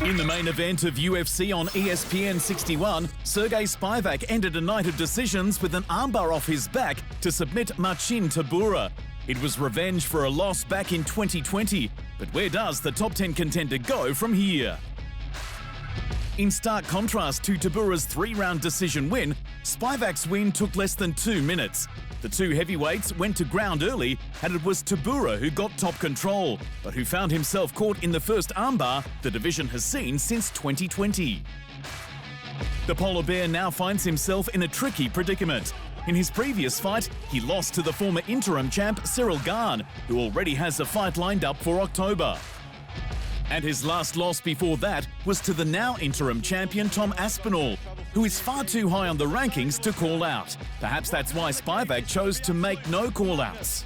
In the main event of UFC on ESPN 61, Serghei Spivac ended a night of decisions with an armbar off his back to submit Marcin Tybura. It was revenge for a loss back in 2020, but where does the top 10 contender go from here? In stark contrast to Tybura's 3-round decision win, Spivac's win took less than 2 minutes. The two heavyweights went to ground early, and it was Tybura who got top control, but who found himself caught in the first armbar the division has seen since 2020. The polar bear now finds himself in a tricky predicament. In his previous fight, he lost to the former interim champ Ciryl Gane, who already has a fight lined up for October. And his last loss before that was to the now interim champion Tom Aspinall, who is far too high on the rankings to call out. Perhaps that's why Spivac chose to make no call-outs.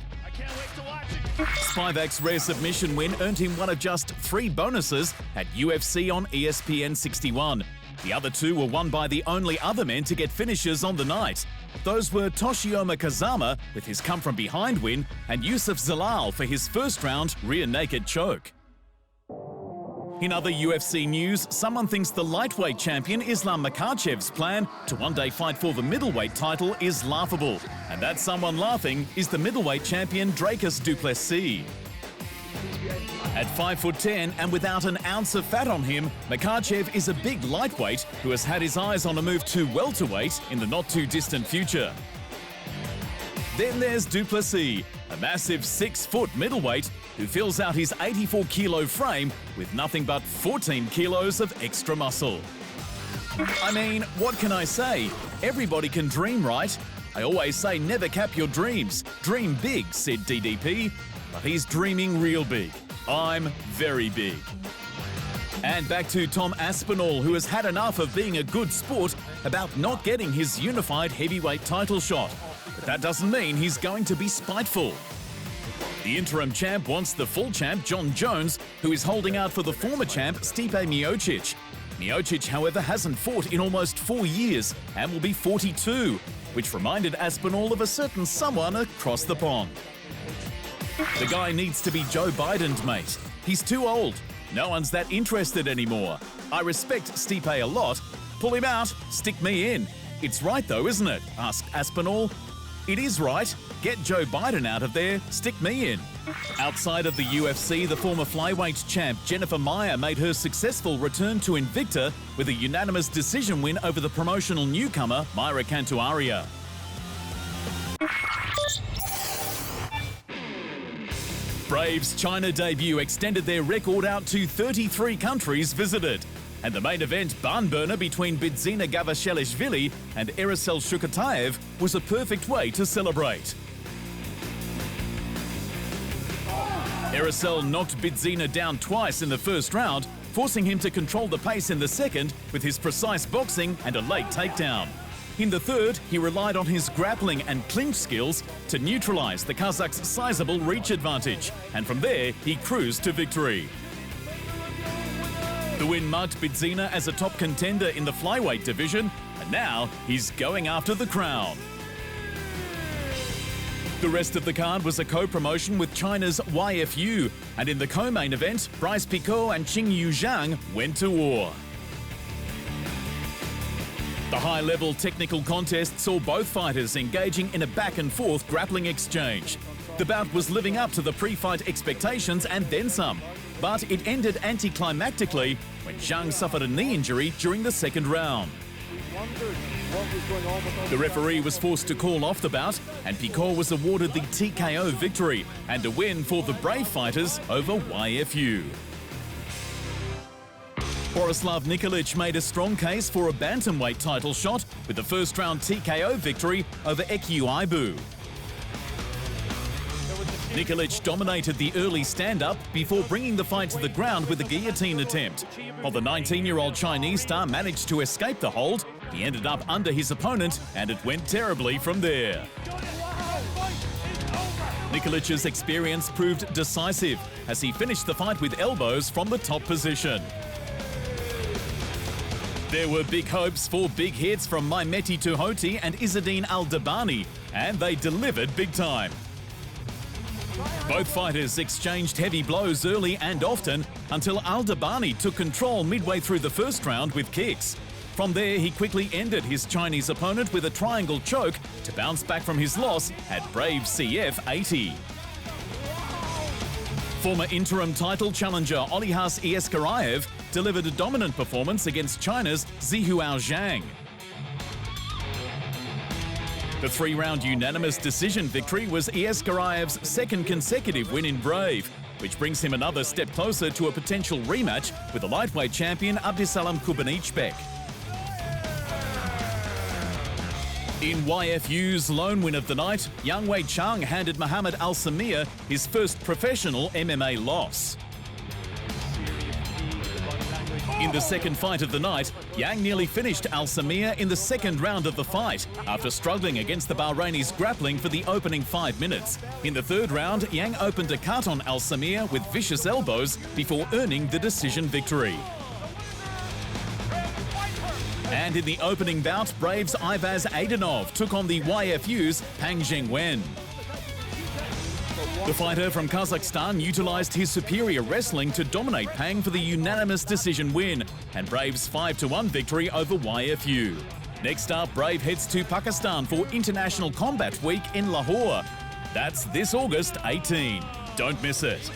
Spivac's rare submission win earned him one of just 3 bonuses at UFC on ESPN 61. The other 2 were won by the only other men to get finishes on the night. Those were Toshiyoma Kazama with his come-from-behind win and Youssef Zalal for his first-round rear-naked choke. In other UFC news, someone thinks the lightweight champion Islam Makhachev's plan to one day fight for the middleweight title is laughable. And that someone laughing is the middleweight champion Dricus Du Plessis. At 5'10" and without an ounce of fat on him, Makhachev is a big lightweight who has had his eyes on a move to welterweight in the not-too-distant future. Then there's Du Plessis, a massive 6-foot middleweight who fills out his 84-kilo frame with nothing but 14 kilos of extra muscle. I mean, what can I say? Everybody can dream, right? I always say never cap your dreams. Dream big, said DDP, but he's dreaming real big. I'm very big. And back to Tom Aspinall, who has had enough of being a good sport about not getting his unified heavyweight title shot. But that doesn't mean he's going to be spiteful. The interim champ wants the full champ, Jon Jones, who is holding out for the former champ, Stipe Miocic. Miocic, however, hasn't fought in almost 4 years and will be 42, which reminded Aspinall of a certain someone across the pond. The guy needs to be Joe Biden's mate. He's too old. No one's that interested anymore. I respect Stipe a lot. Pull him out, stick me in. It's right though, isn't it? Asked Aspinall. It is right. Get Joe Biden out of there, stick me in. Outside of the UFC, the former flyweight champ Jennifer Maia made her successful return to Invicta with a unanimous decision win over the promotional newcomer Mayra Cantuaria. Braves' China debut extended their record out to 33 countries visited. And the main event, barn burner between Bidzina Gavashelishvili and Erasyl Shukataev, was a perfect way to celebrate. Erasyl knocked Bidzina down twice in the first round, forcing him to control the pace in the second with his precise boxing and a late takedown. In the third, he relied on his grappling and clinch skills to neutralize the Kazakh's sizable reach advantage, and from there, he cruised to victory. The win marked Bidzina as a top contender in the flyweight division, and now he's going after the crown. The rest of the card was a co-promotion with China's YFU, and in the co-main event, Bryce Picot and Qingyu Zhang went to war. The high-level technical contest saw both fighters engaging in a back-and-forth grappling exchange. The bout was living up to the pre-fight expectations and then some, but it ended anticlimactically when Zhang suffered a knee injury during the second round. The referee was forced to call off the bout, and Picot was awarded the TKO victory and a win for the Brave fighters over YFU. Borislav Nikolic made a strong case for a bantamweight title shot with the first-round TKO victory over Ekyu Aibu. Nikolic dominated the early stand-up before bringing the fight to the ground with a guillotine attempt. While the 19-year-old Chinese star managed to escape the hold, he ended up under his opponent, and it went terribly from there. Nikolic's experience proved decisive as he finished the fight with elbows from the top position. There were big hopes for big hits from Maimeti Tuhoti and Izzadine Al-Dabani, and they delivered big time. Both fighters exchanged heavy blows early and often until Aldabani took control midway through the first round with kicks. From there, he quickly ended his Chinese opponent with a triangle choke to bounce back from his loss at Brave CF 80. Former interim title challenger Olihas Serghei delivered a dominant performance against China's Zihuao Zhang. The three-round unanimous decision victory was Serghei's second consecutive win in Brave, which brings him another step closer to a potential rematch with the lightweight champion Abdisalam Kubanichbek. In YFU's lone win of the night, Yang Wei Chang handed Muhammad Al-Samir his first professional MMA loss. In the second fight of the night, Yang nearly finished Al-Samir in the second round of the fight after struggling against the Bahraini's grappling for the opening 5 minutes. In the third round, Yang opened a cut on Al-Samir with vicious elbows before earning the decision victory. And in the opening bout, Brave's Ivaz Aidanov took on the YFU's Pang Zhengwen. The fighter from Kazakhstan utilised his superior wrestling to dominate Pang for the unanimous decision win and Brave's 5-1 victory over YFU. Next up, Brave heads to Pakistan for International Combat Week in Lahore. That's this August 18. Don't miss it.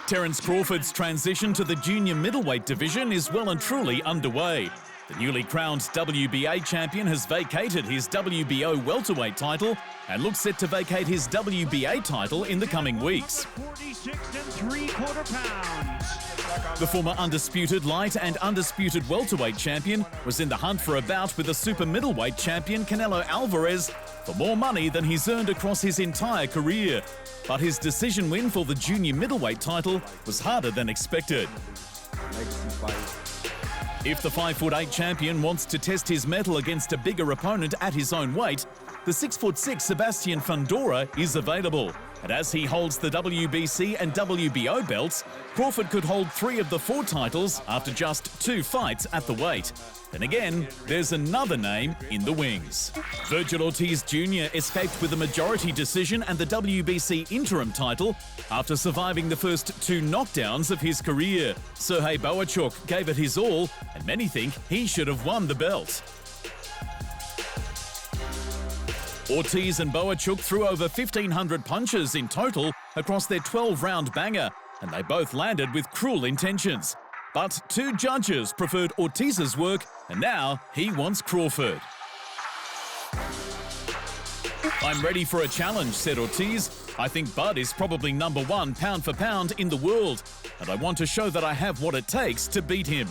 Terence Crawford's transition to the junior middleweight division is well and truly underway. The newly crowned WBA champion has vacated his WBO welterweight title and looks set to vacate his WBA title in the coming weeks. 46 3/4 pounds. The former undisputed light and undisputed welterweight champion was in the hunt for a bout with the super middleweight champion Canelo Alvarez for more money than he's earned across his entire career. But his decision win for the junior middleweight title was harder than expected. If the 5'8" champion wants to test his mettle against a bigger opponent at his own weight, the 6'6" Sebastian Fundora is available. And as he holds the WBC and WBO belts, Crawford could hold 3 of the 4 titles after just 2 fights at the weight. Then again, there's another name in the wings. Virgil Ortiz Jr. escaped with a majority decision and the WBC interim title after surviving the first 2 knockdowns of his career. Serghei Spivac gave it his all, and many think he should have won the belt. Ortiz and Boachuk threw over 1,500 punches in total across their 12-round banger, and they both landed with cruel intentions. But 2 judges preferred Ortiz's work, and now he wants Crawford. "I'm ready for a challenge," said Ortiz. "I think Bud is probably number 1 pound for pound in the world, and I want to show that I have what it takes to beat him."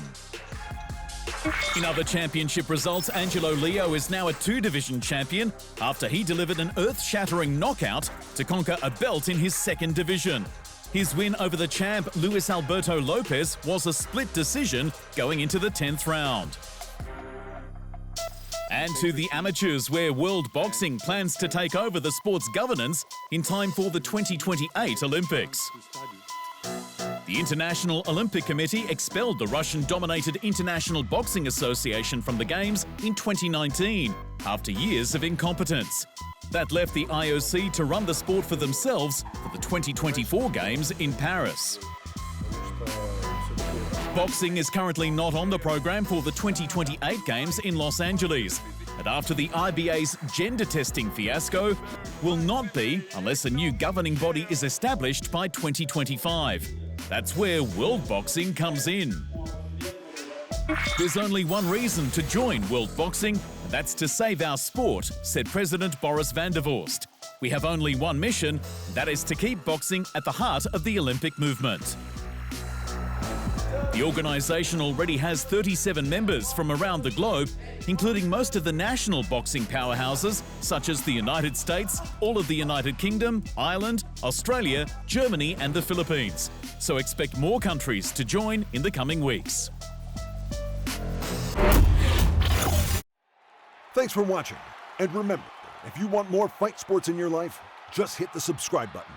In other championship results, Angelo Leo is now a 2-division champion after he delivered an earth-shattering knockout to conquer a belt in his 2nd division. His win over the champ Luis Alberto Lopez was a split decision going into the 10th round. And to the amateurs, where World Boxing plans to take over the sport's governance in time for the 2028 Olympics. The International Olympic Committee expelled the Russian-dominated International Boxing Association from the Games in 2019 after years of incompetence. That left the IOC to run the sport for themselves for the 2024 Games in Paris. Boxing is currently not on the program for the 2028 Games in Los Angeles, and after the IBA's gender testing fiasco, will not be unless a new governing body is established by 2025. That's where World Boxing comes in. "There's only one reason to join World Boxing, and that's to save our sport," said President Boris van der Vorst. "We have only one mission, and that is to keep boxing at the heart of the Olympic movement." The organisation already has 37 members from around the globe, including most of the national boxing powerhouses such as the United States, all of the United Kingdom, Ireland, Australia, Germany and the Philippines. So expect more countries to join in the coming weeks. Thanks for watching. And remember, if you want more fight sports in your life, just hit the subscribe button.